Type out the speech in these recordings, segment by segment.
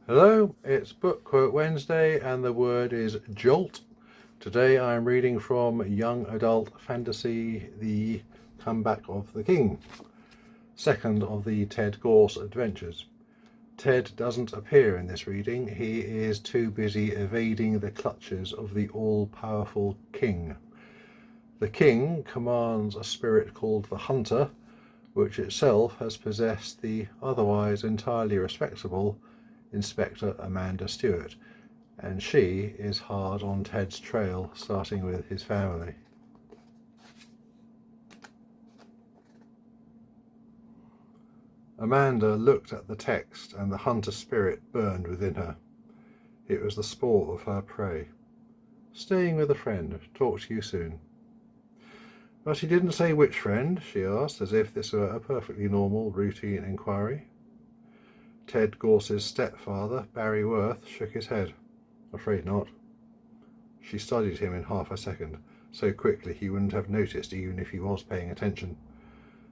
Hello, it's Book Quote Wednesday and the word is JOLT. Today I am reading from young adult fantasy The Comeback of the King, second of the Ted Gorse Adventures. Ted doesn't appear in this reading. He is too busy evading the clutches of the all-powerful king. The king commands a spirit called the Hunter, which itself has possessed the otherwise entirely respectable Inspector Amanda Stewart, and she is hard on Ted's trail, starting with his family. Amanda looked at the text and the hunter spirit burned within her. It was the sport of her prey. Staying with a friend. Talk to you soon. But he didn't say which friend, she asked, as if this were a perfectly normal, routine inquiry. Ted Gorse's stepfather, Barry Worth, shook his head. Afraid not. She studied him in half a second, so quickly he wouldn't have noticed even if he was paying attention.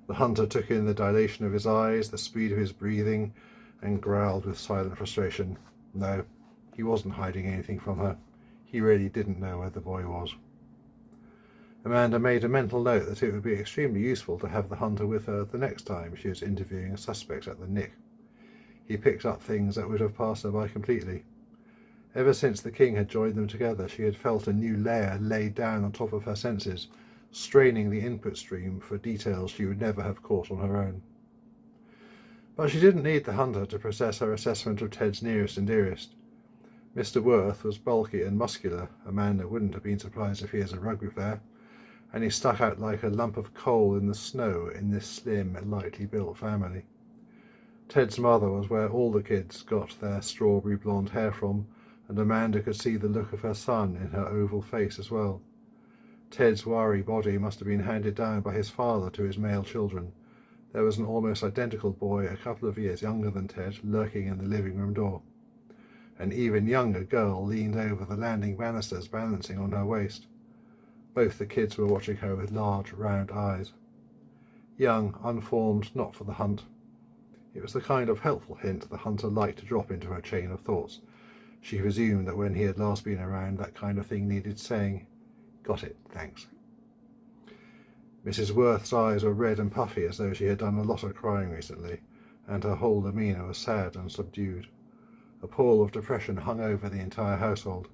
The hunter took in the dilation of his eyes, the speed of his breathing, and growled with silent frustration. No, he wasn't hiding anything from her. He really didn't know where the boy was. Amanda made a mental note that it would be extremely useful to have the hunter with her the next time she was interviewing a suspect at the Nick. He picked up things that would have passed her by completely. Ever since the king had joined them together, she had felt a new layer laid down on top of her senses, straining the input stream for details she would never have caught on her own. But she didn't need the hunter to process her assessment of Ted's nearest and dearest. Mr. Worth was bulky and muscular. Amanda wouldn't have been surprised if he was a rugby player, and he stuck out like a lump of coal in the snow in this slim, lightly built family. Ted's mother was where all the kids got their strawberry blonde hair from, and Amanda could see the look of her son in her oval face as well. Ted's wiry body must have been handed down by his father to his male children. There was an almost identical boy a couple of years younger than Ted lurking in the living room door. An even younger girl leaned over the landing banisters, balancing on her waist. Both the kids were watching her with large, round eyes. Young, unformed, not for the hunt. It was the kind of helpful hint the hunter liked to drop into her chain of thoughts. She presumed that when he had last been around, that kind of thing needed saying. Got it, thanks. Mrs. Worth's eyes were red and puffy, as though she had done a lot of crying recently, and her whole demeanour was sad and subdued. A pall of depression hung over the entire household.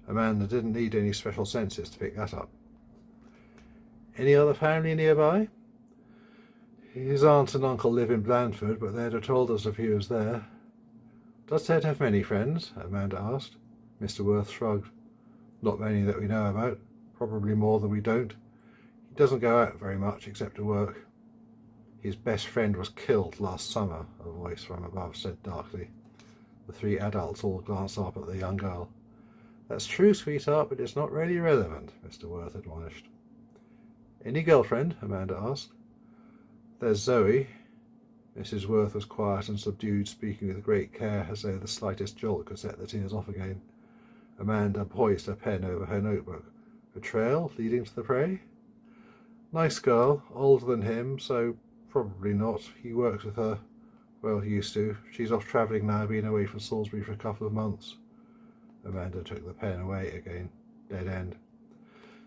Amanda didn't need any special senses to pick that up. Any other family nearby? His aunt and uncle live in Blandford, but they'd have told us if he was there. Does Ted have many friends? Amanda asked. Mr. Worth shrugged. Not many that we know about. Probably more than we don't. He doesn't go out very much except to work. His best friend was killed last summer, a voice from above said darkly. The three adults all glanced up at the young girl. That's true, sweetheart, but it's not really relevant, Mr. Worth admonished. Any girlfriend? Amanda asked. There's Zoe. Mrs. Worth was quiet and subdued, speaking with great care as though the slightest jolt could set the tears off again. Amanda poised her pen over her notebook. A trail leading to the prey? Nice girl, older than him, so probably not. He works with her. Well, he used to. She's off travelling now, been away from Salisbury for a couple of months. Amanda took the pen away again. Dead end.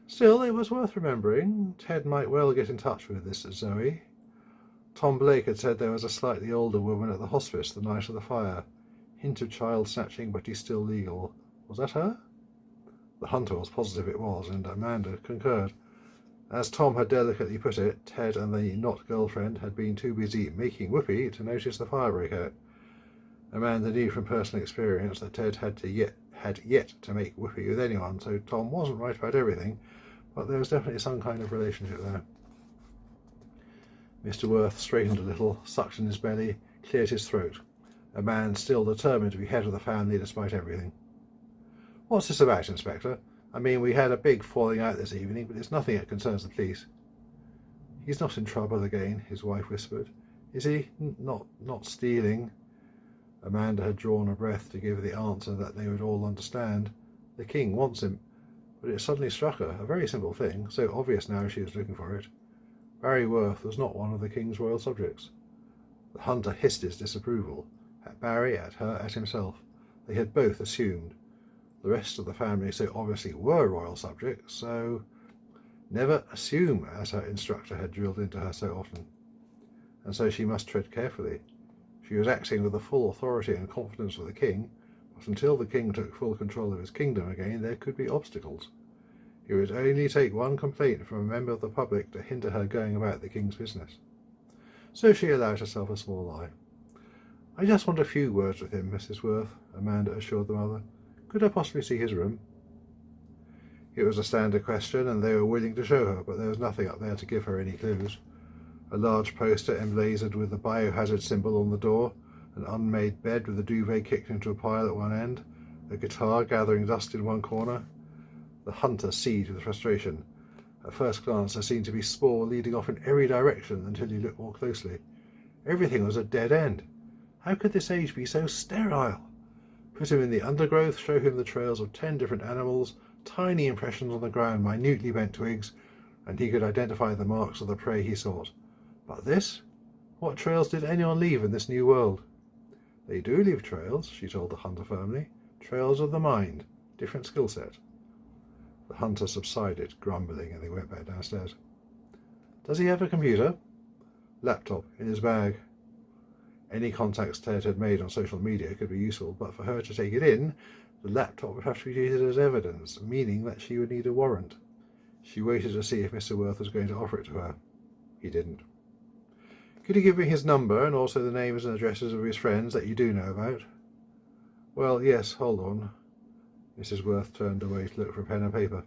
Still, it was worth remembering. Ted might well get in touch with this Zoe. Tom Blake had said there was a slightly older woman at the hospice the night of the fire. Hint of child snatching, but he's still legal. Was that her? The hunter was positive it was, and Amanda concurred. As Tom had delicately put it, Ted and the not-girlfriend had been too busy making whoopee to notice the fire break out. Amanda knew from personal experience that Ted had yet to make whoopee with anyone, so Tom wasn't right about everything, but there was definitely some kind of relationship there. Mr. Worth straightened a little, sucked in his belly, cleared his throat. A man still determined to be head of the family despite everything. What's this about, Inspector? I mean, we had a big falling out this evening, but it's nothing that concerns the police. He's not in trouble again, his wife whispered. Is he? Not stealing. Amanda had drawn a breath to give the answer that they would all understand. The king wants him. But it suddenly struck her, a very simple thing, so obvious now she was looking for it. Barry Worth was not one of the king's royal subjects. The hunter hissed his disapproval, at Barry, at her, at himself. They had both assumed. The rest of the family so obviously were royal subjects, so never assume, as her instructor had drilled into her so often. And so she must tread carefully. She was acting with the full authority and confidence of the king, but until the king took full control of his kingdom again, there could be obstacles. It would only take one complaint from a member of the public to hinder her going about the king's business. So she allowed herself a small lie. "I just want a few words with him, Mrs. Worth," Amanda assured the mother. "Could I possibly see his room?" It was a standard question, and they were willing to show her, but there was nothing up there to give her any clues. A large poster emblazoned with the biohazard symbol on the door, an unmade bed with a duvet kicked into a pile at one end, a guitar gathering dust in one corner. The hunter seethed with frustration. At first glance there seemed to be spoor leading off in every direction until he looked more closely. Everything was a dead end. How could this age be so sterile? Put him in the undergrowth, show him the trails of 10 different animals, tiny impressions on the ground, minutely bent twigs, and he could identify the marks of the prey he sought. But this? What trails did anyone leave in this new world? "They do leave trails," she told the hunter firmly. "Trails of the mind. Different skill set." The hunter subsided, grumbling, and they went back downstairs. "Does he have a computer?" "Laptop, in his bag." Any contacts Ted had made on social media could be useful, but for her to take it in, the laptop would have to be treated as evidence, meaning that she would need a warrant. She waited to see if Mr. Worth was going to offer it to her. He didn't. "Could you give me his number and also the names and addresses of his friends that you do know about?" "Well, yes, hold on." Mrs. Worth turned away to look for a pen and paper.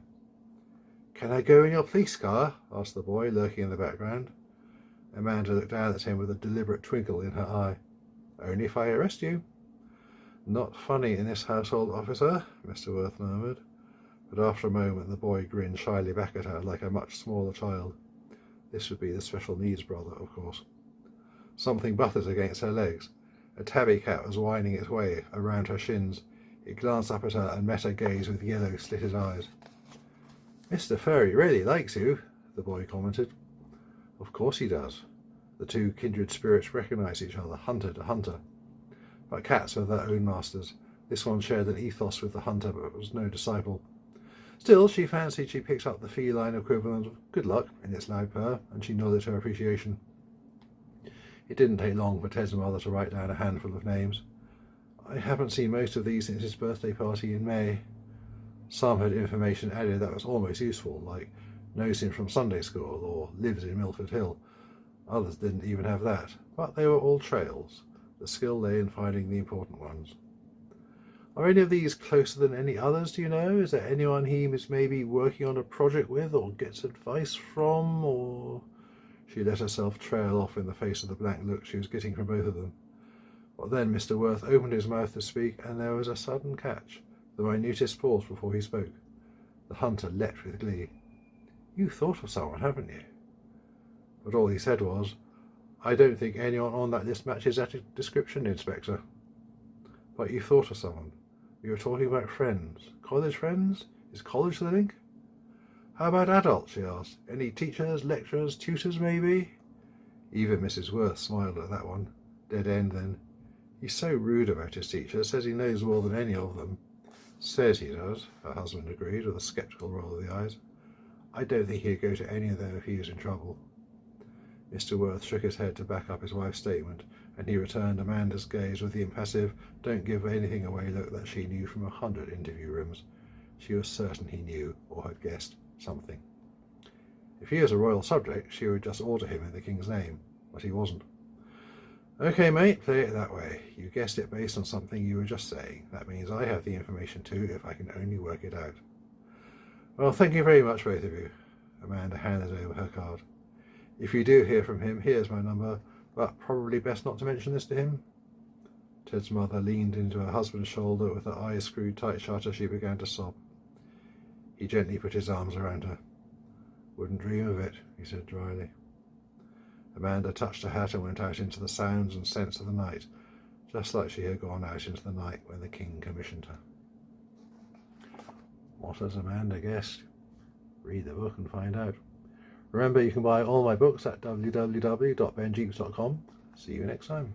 "Can I go in your police car?" asked the boy, lurking in the background. Amanda looked down at him with a deliberate twinkle in her eye. "Only if I arrest you." "Not funny in this household, officer," Mr. Worth murmured. But after a moment the boy grinned shyly back at her like a much smaller child. This would be the special needs brother, of course. Something butted against her legs. A tabby cat was winding its way around her shins. It glanced up at her and met her gaze with yellow, slitted eyes. "Mr. Furry really likes you," the boy commented. "Of course he does." The two kindred spirits recognized each other, hunter to hunter. But cats were their own masters. This one shared an ethos with the hunter, but was no disciple. Still, she fancied she picked up the feline equivalent of "good luck" in its loud purr, and she nodded her appreciation. It didn't take long for Ted's mother to write down a handful of names. "I haven't seen most of these since his birthday party in May." Some had information added that was almost useful, like knows him from Sunday school or lives in Milford Hill. Others didn't even have that, but they were all trails. The skill lay in finding the important ones. "Are any of these closer than any others, do you know? Is there anyone he is maybe working on a project with or gets advice from, or—" She let herself trail off in the face of the blank look she was getting from both of them. But then Mr. Worth opened his mouth to speak, and there was a sudden catch, the minutest pause before he spoke. The hunter leapt with glee. "You've thought of someone, haven't you?" But all he said was, "I don't think anyone on that list matches that description, Inspector." "But you thought of someone. You were talking about friends. College friends? Is college the link?" "How about adults?" she asked. "Any teachers, lecturers, tutors, maybe?" Even Mrs. Worth smiled at that one. Dead end, then. "He's so rude about his teachers. Says he knows more than any of them." "Says he does," her husband agreed, with a sceptical roll of the eyes. "I don't think he'd go to any of them if he was in trouble." Mr. Worth shook his head to back up his wife's statement, and he returned Amanda's gaze with the impassive, don't give anything away look that she knew from 100 interview rooms. She was certain he knew, or had guessed, something. If he was a royal subject, she would just order him in the king's name, but he wasn't. "Okay, mate, play it that way. You guessed it based on something you were just saying. That means I have the information too, if I can only work it out." "Well, thank you very much, both of you." Amanda handed over her card. "If you do hear from him, here's my number, but probably best not to mention this to him." Ted's mother leaned into her husband's shoulder with her eyes screwed tight shut as she began to sob. He gently put his arms around her. "Wouldn't dream of it," he said dryly. Amanda touched her hat and went out into the sounds and scents of the night, just like she had gone out into the night when the king commissioned her. What has Amanda guessed? Read the book and find out. Remember, you can buy all my books at www.benjeeps.com. See you next time.